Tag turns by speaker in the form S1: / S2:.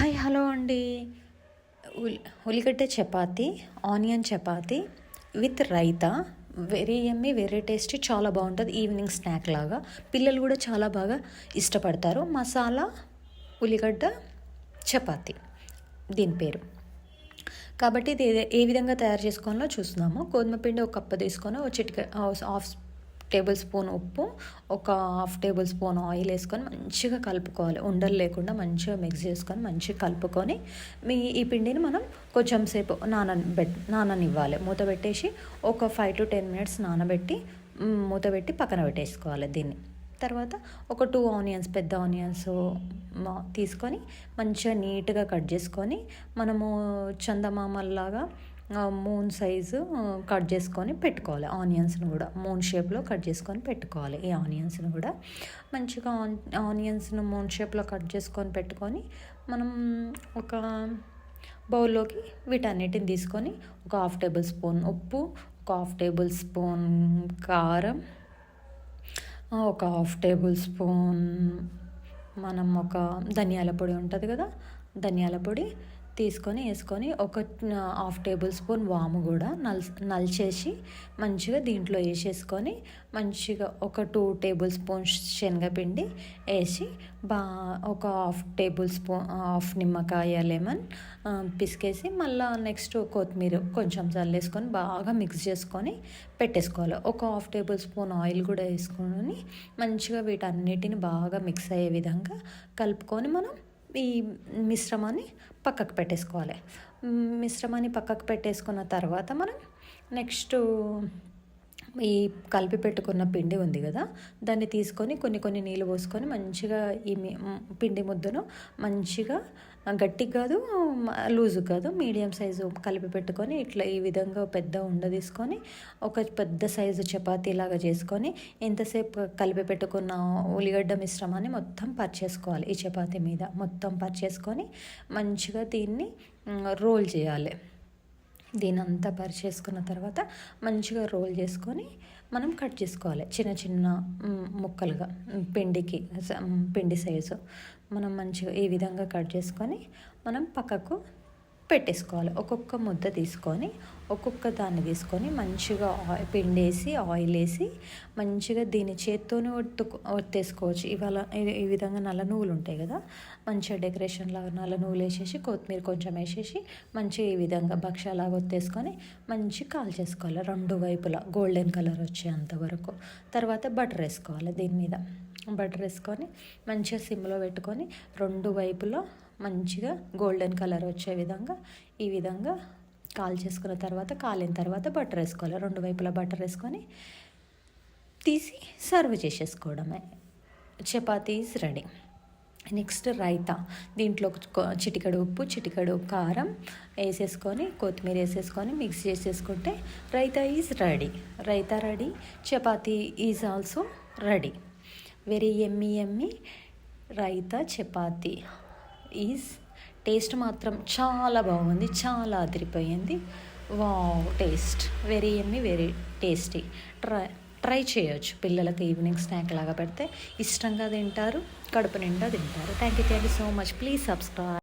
S1: Hi hello అండి. ఉల్లిగడ్డ chapati, onion chapati with raita. Very yummy, very tasty, చాలా బాగుంటుంది. ఈవినింగ్ స్నాక్ లాగా పిల్లలు కూడా చాలా బాగా ఇష్టపడతారు. మసాలా ఉల్లిగడ్డ చపాతి దీని పేరు. కాబట్టి ఇది ఏ విధంగా తయారు చేసుకోవాలో చూస్తున్నాము. గోధుమ పిండి ఒక కప్పు తీసుకొని ఒక హాఫ్ టేబుల్ స్పూన్ ఉప్పు, ఒక హాఫ్ టేబుల్ స్పూన్ ఆయిల్ వేసుకొని మంచిగా కలుపుకోవాలి. ఉండలు లేకుండా మంచిగా మిక్స్ చేసుకొని మంచిగా కలుపుకొని ఈ పిండిని మనం కొంచెం సేపు నాననివ్వాలి. మూత పెట్టేసి ఒక 5 to 10 minutes నానబెట్టి మూత పెట్టి పక్కన పెట్టేసుకోవాలి. దీన్ని తర్వాత ఒక 2 ఆనియన్స్, పెద్ద ఆనియన్స్ తీసుకొని మంచిగా నీట్గా కట్ చేసుకొని మనము చందమామల్లాగా మూన్ సైజు కట్ చేసుకొని పెట్టుకోవాలి. ఆనియన్స్ని కూడా మూన్ షేప్లో కట్ చేసుకొని పెట్టుకోవాలి. ఈ ఆనియన్స్ని కూడా మంచిగా ఆనియన్స్ను మూన్ షేప్లో కట్ చేసుకొని పెట్టుకొని మనం ఒక బౌల్లోకి వీటన్నిటిని తీసుకొని ఒక హాఫ్ టేబుల్ స్పూన్ ఉప్పు, ఒక హాఫ్ టేబుల్ స్పూన్ కారం, ఒక హాఫ్ టేబుల్ స్పూన్ మనం ఒక ధనియాల పొడి ఉంటుంది కదా, ధనియాల పొడి తీసుకొని వేసుకొని ఒక హాఫ్ టేబుల్ స్పూన్ వాము కూడా నలిచేసి మంచిగా దీంట్లో వేసేసుకొని మంచిగా ఒక 2 టేబుల్ స్పూన్స్ శనగపిండి వేసి ఒక హాఫ్ నిమ్మకాయ లెమన్ పిసికేసి మళ్ళీ నెక్స్ట్ కొత్తిమీర కొంచెం చల్లేసుకొని బాగా మిక్స్ చేసుకొని పెట్టేసుకోవాలి. ఒక హాఫ్ టేబుల్ స్పూన్ ఆయిల్ కూడా వేసుకొని మంచిగా వీటన్నిటిని బాగా మిక్స్ అయ్యే విధంగా కలుపుకొని మనం ఈ మిశ్రమాన్ని పక్కకు పెట్టేసుకోవాలి. మిశ్రమాన్ని పక్కకు పెట్టేసుకున్న తర్వాత మనం నెక్స్ట్ ఈ కలిపి పెట్టుకున్న పిండి ఉంది కదా, దాన్ని తీసుకొని కొన్ని నీళ్ళు పోసుకొని మంచిగా ఈ పిండి ముద్దను మంచిగా గట్టిగా కాదు లూజు కాదు మీడియం సైజు కలిపి పెట్టుకొని ఇట్లా ఈ విధంగా పెద్ద ఉండ తీసుకొని ఒక పెద్ద సైజు చపాతీ లాగా చేసుకొని ఎంతసేపు కలిపి పెట్టుకున్న ఉల్లిగడ్డ మిశ్రమాన్ని మొత్తం పరిచేసుకోవాలి. ఈ చపాతీ మీద మొత్తం పరిచేసుకొని మంచిగా దీన్ని రోల్ చేయాలి. దీని అంతా పరిచేసుకున్న తర్వాత మంచిగా రోల్ చేసుకొని మనం కట్ చేసుకోవాలి చిన్న చిన్న ముక్కలుగా. పిండి సైజు మనం మంచిగా ఈ విధంగా కట్ చేసుకొని మనం పక్కకు పెట్టేసుకోవాలి. ఒక్కొక్క ముద్ద తీసుకొని ఒక్కొక్క దాన్ని తీసుకొని మంచిగా పిండి వేసి ఆయిల్ వేసి మంచిగా దీన్ని చేత్తోనే ఒత్తేసుకోవచ్చు. ఇవాళ ఈ విధంగా నల్ల నువ్వులు ఉంటాయి కదా, మంచిగా డెకరేషన్ లాగా నల్ల నువ్వులు వేసేసి కొత్తిమీర కొంచెం వేసేసి మంచిగా ఈ విధంగా భక్షాలాగా ఒత్తేసుకొని మంచిగా కాల్చేసుకోవాలి 2 వైపులా గోల్డెన్ కలర్ వచ్చేంత వరకు. తర్వాత బటర్ వేసుకోవాలి. దీని మీద బటర్ వేసుకొని మంచిగా సిమ్లో పెట్టుకొని 2 వైపులా మంచిగా గోల్డెన్ కలర్ వచ్చే విధంగా ఈ విధంగా కాల్చేసుకున్న తర్వాత కాలిన తర్వాత బటర్ వేసుకోవాలి. 2 వైపులా బటర్ వేసుకొని తీసి సర్వ్ చేసేసుకోవడమే. Chapati is ready. Next raita. దీంట్లో చిటికెడు ఉప్పు, చిటికెడు కారం వేసేసుకొని కొత్తిమీర వేసేసుకొని మిక్స్ చేసేసుకుంటే raita is ready. Raita ready. Chapati is also ready. Very yummy raita chapati is. Taste మాత్రం చాలా బాగుంది, చాలా అదిరిపోయింది. వావ్ టేస్ట్ వెరీ యమ్మీ, వెరీ టేస్టీ. ట్రై చేయొచ్చు. పిల్లలకు ఈవినింగ్ స్నాక్ లాగా పెడితే ఇష్టంగా తింటారు, కడుపు నిండా తింటారు. Thank you so much. Please subscribe.